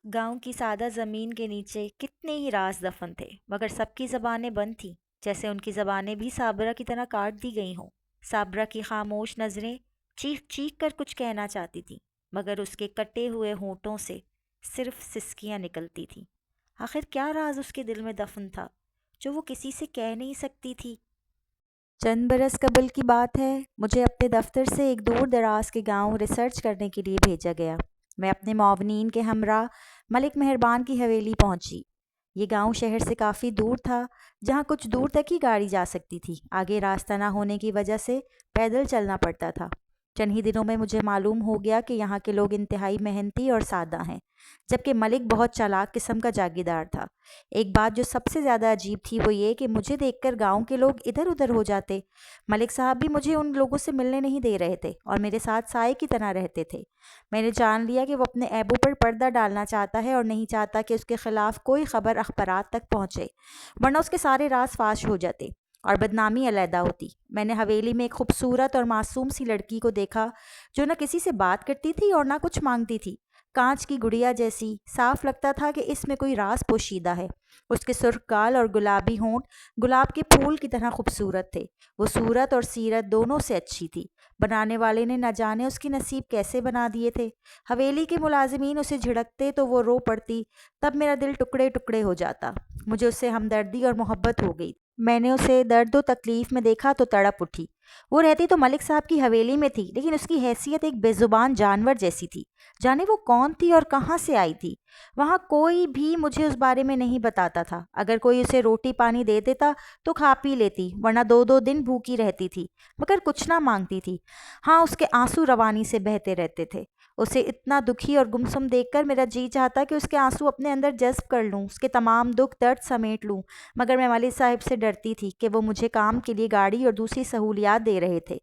गांव की सादा जमीन के नीचे कितने ही राज दफन थे, मगर सबकी जबानें बंद थीं, जैसे उनकी जबानें भी साबरा की तरह काट दी गई हों। साबरा की खामोश नजरें चीख चीख कर कुछ कहना चाहती थीं, मगर उसके कटे हुए होंठों से सिर्फ सिसकियां निकलती थीं। आखिर क्या राज उसके दिल में दफन था, जो वो किसी से कह नहीं सकती थी। चंद बरस कबल की बात है। मुझे अपने दफ्तर से एक दूर दराज के गांव रिसर्च करने के लिए भेजा गया। मैं अपने मुआवनीन के हमरा मलिक मेहरबान की हवेली पहुंची। ये गांव शहर से काफ़ी दूर था, जहां कुछ दूर तक ही गाड़ी जा सकती थी। आगे रास्ता ना होने की वजह से पैदल चलना पड़ता था। चंद ही दिनों में मुझे मालूम हो गया कि यहाँ के लोग इंतहाई मेहनती और सादा हैं, जबकि मलिक बहुत चालाक किस्म का जागीरदार था। एक बात जो सबसे ज़्यादा अजीब थी वो ये कि मुझे देखकर गांव के लोग इधर उधर हो जाते। मलिक साहब भी मुझे उन लोगों से मिलने नहीं दे रहे थे और मेरे साथ साए की तरह रहते थे। मैंने जान लिया कि वो अपने ऐबों पर पर्दा डालना चाहता है और नहीं चाहता कि उसके खिलाफ कोई खबर अखबारात तक पहुंचे, वरना उसके सारे राज फाश हो जाते और बदनामी अलहदा होती। मैंने हवेली में एक खूबसूरत और मासूम सी लड़की को देखा, जो न किसी से बात करती थी और ना कुछ मांगती थी। कांच की गुड़िया जैसी, साफ लगता था कि इसमें कोई राज पोशीदा है। उसके सुर्ख गाल और गुलाबी होंठ गुलाब के फूल की तरह खूबसूरत थे। वो सूरत और सीरत दोनों से अच्छी थी। बनाने वाले ने न जाने उसकी नसीब कैसे बना दिए थे। हवेली के मुलाजिमीन उसे झिड़कते तो वो रो पड़ती, तब मेरा दिल टुकड़े टुकड़े हो जाता। मुझे उससे हमदर्दी और मोहब्बत हो गई। मैंने उसे दर्द व तकलीफ में देखा तो तड़प उठी। वो रहती तो मलिक साहब की हवेली में थी, लेकिन उसकी हैसियत एक बेजुबान जानवर जैसी थी। जाने वो कौन थी और कहाँ से आई थी। वहाँ कोई भी मुझे उस बारे में नहीं बताता था। अगर कोई उसे रोटी पानी दे देता तो खा पी लेती, वरना दो दो दिन भूखी रहती थी, मगर कुछ ना मांगती थी। हाँ, उसके आंसू रवानी से बहते रहते थे। उसे इतना दुखी और गुमसुम देखकर मेरा जी चाहता कि उसके आंसू अपने अंदर जज्ब कर लूं, उसके तमाम दुख दर्द समेट लूं। मगर मैं मलिक साहिब से डरती थी कि वो मुझे काम के लिए गाड़ी और दूसरी सहूलियात दे रहे थे।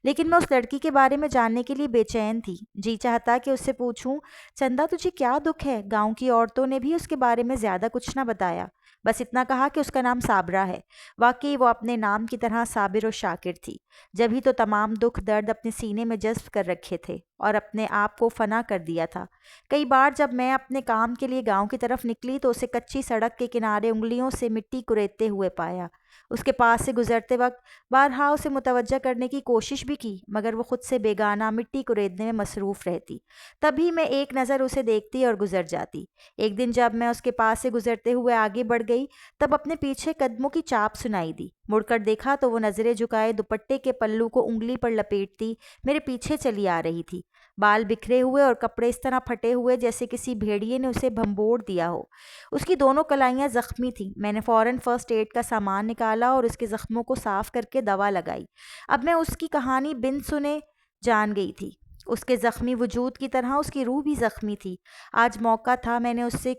लेकिन मैं उस लड़की के बारे में जानने के लिए बेचैन थी। जी चाहता कि उससे पूछूं, चंदा तुझे क्या दुख है। गांव की औरतों ने भी उसके बारे में ज्यादा कुछ ना बताया, बस इतना कहा कि उसका नाम साबरा है। वाकई वो अपने नाम की तरह साबिर और शाकिर थी। जब ही तो तमाम दुख दर्द अपने सीने में जज्ब कर रखे थे और अपने आप को फना कर दिया था। कई बार जब मैं अपने काम के लिए गांव की तरफ निकली तो उसे कच्ची सड़क के किनारे उंगलियों से मिट्टी कुरेदते हुए पाया। उसके पास से गुजरते वक्त बारहा उसे मुतवज्जा करने की कोशिश भी की, मगर वो खुद से बेगाना मिट्टी कुरेदने में मसरूफ रहती। तभी मैं एक नज़र उसे देखती और गुजर जाती। एक दिन जब मैं उसके पास से गुजरते हुए आगे बढ़ गई, तब अपने पीछे कदमों की चाप सुनाई दी। मुड़कर देखा तो वो नजरें झुकाए दुपट्टे के पल्लू को उंगली पर लपेटती मेरे पीछे चली आ रही थी। बाल बिखरे हुए और कपड़े इस तरह फटे हुए जैसे किसी भेड़िए ने उसे भंबोड़ दिया हो। उसकी दोनों कलाइयाँ जख्मी थीं। मैंने फौरन फर्स्ट एड का सामान निकाला और उसके जख्मों को साफ करके दवा लगाई। अब मैं उसकी कहानी बिन सुने जान गई थी। उसके जख्मी वजूद की तरह उसकी रूह भी जख्मी थी। आज मौका था, मैंने उससे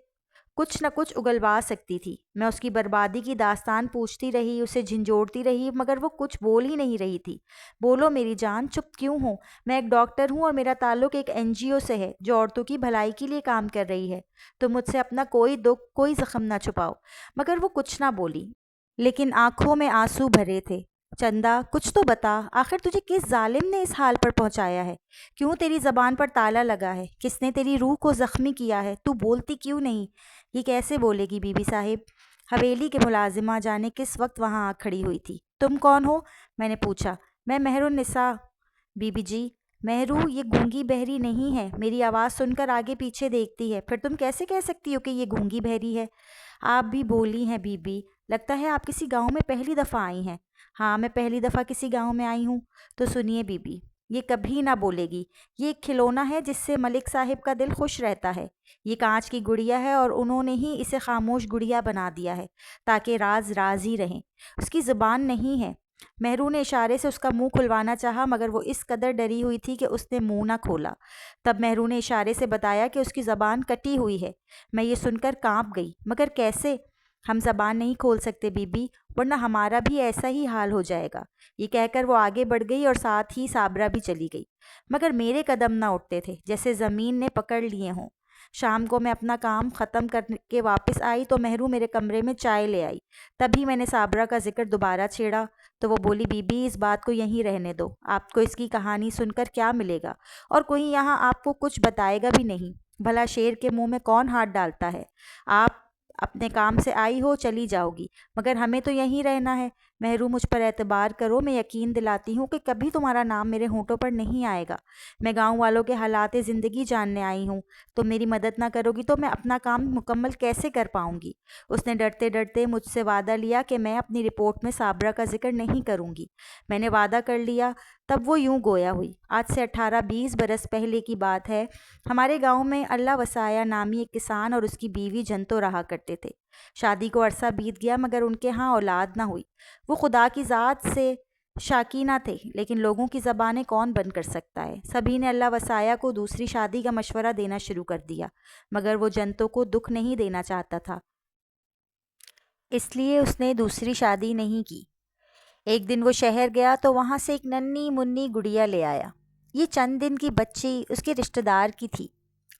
कुछ न कुछ उगलवा सकती थी। मैं उसकी बर्बादी की दास्तान पूछती रही, उसे झंझोड़ती रही, मगर वो कुछ बोल ही नहीं रही थी। बोलो मेरी जान, चुप क्यों हो। मैं एक डॉक्टर हूँ और मेरा ताल्लुक एक एनजीओ से है जो औरतों की भलाई के लिए काम कर रही है। तो मुझसे अपना कोई दुख कोई जख्म ना छुपाओ। मगर वो कुछ ना बोली, लेकिन आंखों में आंसू भरे थे। चंदा, कुछ तो बता, आखिर तुझे किस जालिम ने इस हाल पर पहुंचाया है। क्यों तेरी जबान पर ताला लगा है। किसने तेरी रूह को जख्मी किया है। तू बोलती क्यों नहीं। ये कैसे बोलेगी बीबी साहिब। हवेली के मुलाजिमा जाने किस वक्त वहां आ खड़ी हुई थी। तुम कौन हो, मैंने पूछा। मैं मेहरुन्निसा। बीबी जी, मेहरू ये गूंगी बहरी नहीं है। मेरी आवाज़ सुनकर आगे पीछे देखती है। फिर तुम कैसे कह सकती हो कि ये गूंगी बहरी है। आप भी बोली हैं बीबी। लगता है आप किसी गांव में पहली दफ़ा आई हैं। हाँ, मैं पहली दफ़ा किसी गांव में आई हूँ। तो सुनिए बीबी, ये कभी ना बोलेगी। ये एक खिलौना है जिससे मलिक साहिब का दिल खुश रहता है। ये कांच की गुड़िया है और उन्होंने ही इसे खामोश गुड़िया बना दिया है ताकि राज राज ही रहें। उसकी ज़ुबान नहीं है। मेहरू ने इशारे से उसका मुंह खुलवाना चाहा, मगर वो इस कदर डरी हुई थी कि उसने मुंह ना खोला। तब मेहरू ने इशारे से बताया कि उसकी ज़बान कटी हुई है। मैं ये सुनकर कांप गई। मगर कैसे। हम ज़बान नहीं खोल सकते बीबी, वरना हमारा भी ऐसा ही हाल हो जाएगा। ये कहकर वो आगे बढ़ गई और साथ ही साबरा भी चली गई। मगर मेरे कदम ना उठते थे, जैसे ज़मीन ने पकड़ लिए हों। शाम को मैं अपना काम ख़त्म करके वापस आई तो मेहरू मेरे कमरे में चाय ले आई। तभी मैंने साबरा का जिक्र दोबारा छेड़ा तो वो बोली, बीबी इस बात को यहीं रहने दो। आपको इसकी कहानी सुनकर क्या मिलेगा, और कोई यहाँ आपको कुछ बताएगा भी नहीं। بھلا شیر کے منہ میں کون ہاتھ ڈالتا ہے؟ آپ اپنے کام سے آئی ہو چلی جاؤ گی، مگر ہمیں تو یہیں رہنا ہے۔ مہرو مجھ پر اعتبار کرو، میں یقین دلاتی ہوں کہ کبھی تمہارا نام میرے ہونٹوں پر نہیں آئے گا۔ میں گاؤں والوں کے حالات زندگی جاننے آئی ہوں، تم میری مدد نہ کرو گی تو میں اپنا کام مکمل کیسے کر پاؤں گی؟ اس نے ڈرتے ڈرتے مجھ سے وعدہ لیا کہ میں اپنی رپورٹ میں صابرہ کا ذکر نہیں کروں گی۔ میں نے وعدہ کر لیا، تب وہ یوں گویا ہوئی۔ آج سے 18-20 برس پہلے کی بات ہے۔ ہمارے گاؤں میں اللہ وسایا نامی ایک کسان اور اس کی بیوی جنتو رہا کرتے تھے۔ شادی کو عرصہ بیت گیا مگر ان کے ہاں اولاد نہ ہوئی۔ وہ خدا کی ذات سے شاکینہ تھے، لیکن لوگوں کی زبانیں کون بند کر سکتا ہے؟ سبھی نے اللہ وسایا کو دوسری شادی کا مشورہ دینا شروع کر دیا، مگر وہ جنتو کو دکھ نہیں دینا چاہتا تھا، اس لیے اس نے دوسری شادی نہیں کی۔ ایک دن وہ شہر گیا تو وہاں سے ایک ننھی منی گڑیا لے آیا۔ یہ چند دن کی بچی اس کے رشتہ دار کی تھی۔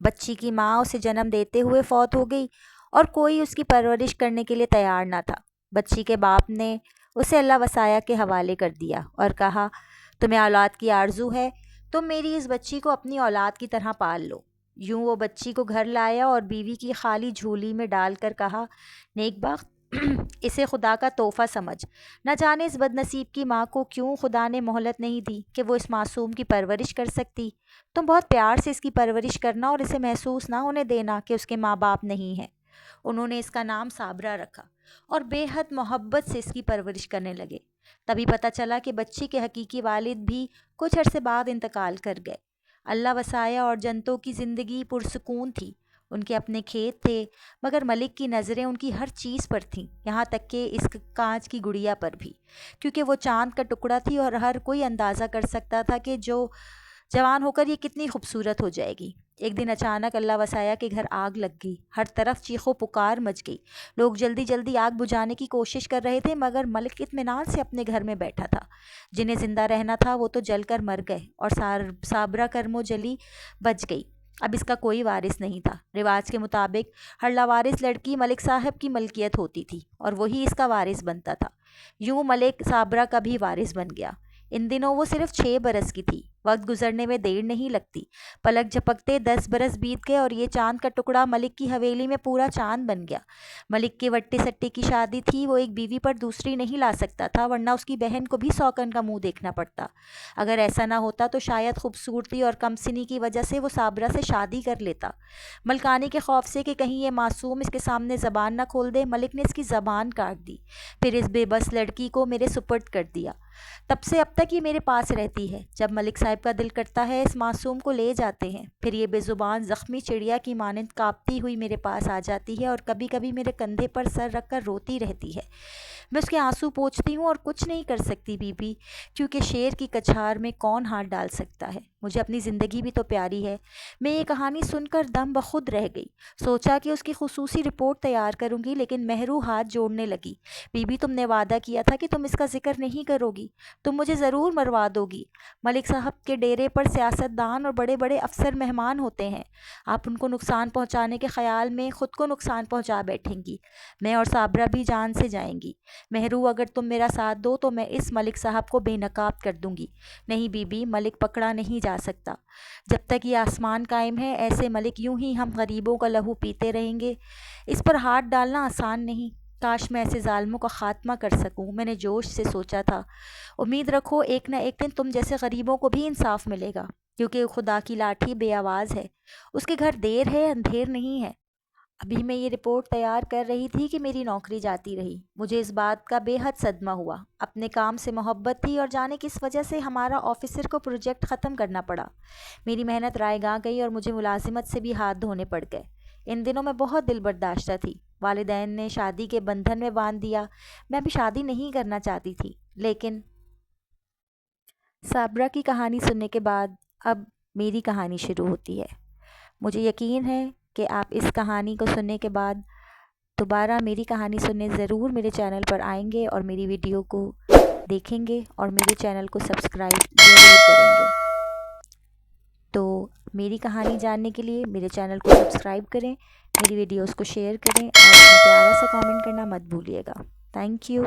بچی کی ماں اسے جنم دیتے ہوئے فوت ہو گئی اور کوئی اس کی پرورش کرنے کے لیے تیار نہ تھا۔ بچی کے باپ نے اسے اللہ وسایا کے حوالے کر دیا اور کہا، تمہیں اولاد کی آرزو ہے، تم میری اس بچی کو اپنی اولاد کی طرح پال لو۔ یوں وہ بچی کو گھر لایا اور بیوی کی خالی جھولی میں ڈال کر کہا، نیک بخت، اسے خدا کا تحفہ سمجھ۔ نہ جانے اس بد نصیب کی ماں کو کیوں خدا نے مہلت نہیں دی کہ وہ اس معصوم کی پرورش کر سکتی۔ تم بہت پیار سے اس کی پرورش کرنا اور اسے محسوس نہ ہونے دینا کہ اس کے ماں باپ نہیں ہیں۔ انہوں نے اس کا نام صابرہ رکھا اور بے حد محبت سے اس کی پرورش کرنے لگے۔ تبھی پتہ چلا کہ بچی کے حقیقی والد بھی کچھ عرصے بعد انتقال کر گئے۔ اللہ وسایا اور جنتوں کی زندگی پرسکون تھی۔ ان کے اپنے کھیت تھے، مگر ملک کی نظریں ان کی ہر چیز پر تھیں، یہاں تک کہ اس کانچ کی گڑیا پر بھی، کیونکہ وہ چاند کا ٹکڑا تھی اور ہر کوئی اندازہ کر سکتا تھا کہ جو جوان ہو کر یہ کتنی خوبصورت ہو جائے گی۔ ایک دن اچانک اللہ وسایا کے گھر آگ لگ گئی، ہر طرف چیخ و پکار مچ گئی۔ لوگ جلدی جلدی آگ بجھانے کی کوشش کر رہے تھے، مگر ملک اطمینان سے اپنے گھر میں بیٹھا تھا۔ جنہیں زندہ رہنا تھا وہ تو جل کر مر گئے اور صابرہ کرمو جلی بچ گئی۔ اب اس کا کوئی وارث نہیں تھا۔ رواج کے مطابق ہر لاوارث لڑکی ملک صاحب کی ملکیت ہوتی تھی اور وہی اس کا وارث بنتا تھا۔ یوں ملک صابرہ کا بھی وارث بن گیا۔ ان دنوں وہ صرف 6 برس کی تھی۔ وقت گزرنے میں دیر نہیں لگتی، پلک جھپکتے 10 برس بیت گئے اور یہ چاند کا ٹکڑا ملک کی حویلی میں پورا چاند بن گیا۔ ملک کے وٹے سٹے کی شادی تھی، وہ ایک بیوی پر دوسری نہیں لا سکتا تھا، ورنہ اس کی بہن کو بھی سوکن کا منہ دیکھنا پڑتا۔ اگر ایسا نہ ہوتا تو شاید خوبصورتی اور کم سنی کی وجہ سے وہ صابرہ سے شادی کر لیتا۔ ملکانی کے خوف سے کہ کہیں یہ معصوم اس کے سامنے زبان نہ کھول دے، ملک نے اس کی زبان کاٹ دی، پھر اس بے بس لڑکی کو میرے سپرد کر دیا۔ تب سے اب تک یہ میرے پاس رہتی ہے۔ جب ملک صاحب کا دل کرتا ہے اس معصوم کو لے جاتے ہیں، پھر یہ بے زبان زخمی چڑیا کی مانند کانپتی ہوئی میرے پاس آ جاتی ہے اور کبھی کبھی میرے کندھے پر سر رکھ کر روتی رہتی ہے۔ میں اس کے آنسو پوچھتی ہوں اور کچھ نہیں کر سکتی بی بی، کیونکہ شیر کی کچھار میں کون ہاتھ ڈال سکتا ہے؟ مجھے اپنی زندگی بھی تو پیاری ہے۔ میں یہ کہانی سن کر دم بخود رہ گئی۔ سوچا کہ اس کی خصوصی رپورٹ تیار کروں گی، لیکن مہرو ہاتھ جوڑنے لگی۔ بی بی، تم نے وعدہ کیا تھا کہ تم اس کا ذکر نہیں کرو گی، تم مجھے ضرور مروا دو گی۔ ملک صاحب کے ڈیرے پر سیاست دان اور بڑے بڑے افسر مہمان ہوتے ہیں، آپ ان کو نقصان پہنچانے کے خیال میں خود کو نقصان پہنچا بیٹھیں گی۔ میں اور صابرہ بھی جان سے جائیں گی۔ مہرو، اگر تم میرا ساتھ دو تو میں اس ملک صاحب کو بے نقاب کر دوں گی۔ نہیں بی بی، ملک پکڑا نہیں جا سکتا۔ جب تک یہ آسمان قائم ہے ایسے ملک یوں ہی ہم غریبوں کا لہو پیتے رہیں گے۔ اس پر ہاتھ ڈالنا آسان نہیں۔ کاش میں ایسے ظالموں کا خاتمہ کر سکوں۔ میں نے جوش سے سوچا تھا، امید رکھو ایک نہ ایک دن تم جیسے غریبوں کو بھی انصاف ملے گا، کیونکہ خدا کی لاٹھی بے آواز ہے، اس کے گھر دیر ہے اندھیر نہیں ہے۔ ابھی میں یہ رپورٹ تیار کر رہی تھی کہ میری نوکری جاتی رہی۔ مجھے اس بات کا بے حد صدمہ ہوا۔ اپنے کام سے محبت تھی اور جانے کس وجہ سے ہمارا آفیسر کو پروجیکٹ ختم کرنا پڑا۔ میری محنت رائے گاں گئی اور مجھے ملازمت سے بھی ہاتھ دھونے پڑ گئے۔ ان دنوں میں بہت دل برداشتہ تھی۔ والدین نے شادی کے بندھن میں باندھ دیا۔ میں ابھی شادی نہیں کرنا چاہتی تھی، لیکن صابرہ کی کہانی سننے کے بعد اب میری کہانی شروع ہوتی ہے۔ مجھے یقین ہے کہ آپ اس کہانی کو سننے کے بعد دوبارہ میری کہانی سننے ضرور میرے چینل پر آئیں گے اور میری ویڈیو کو دیکھیں گے اور میرے چینل کو سبسکرائب ضرور کریں گے۔ تو میری کہانی جاننے کے لیے میرے چینل کو سبسکرائب کریں، میری ویڈیوز کو شیئر کریں اور اپنا پیارا سا کامنٹ کرنا مت بھولیے گا۔ Thank you.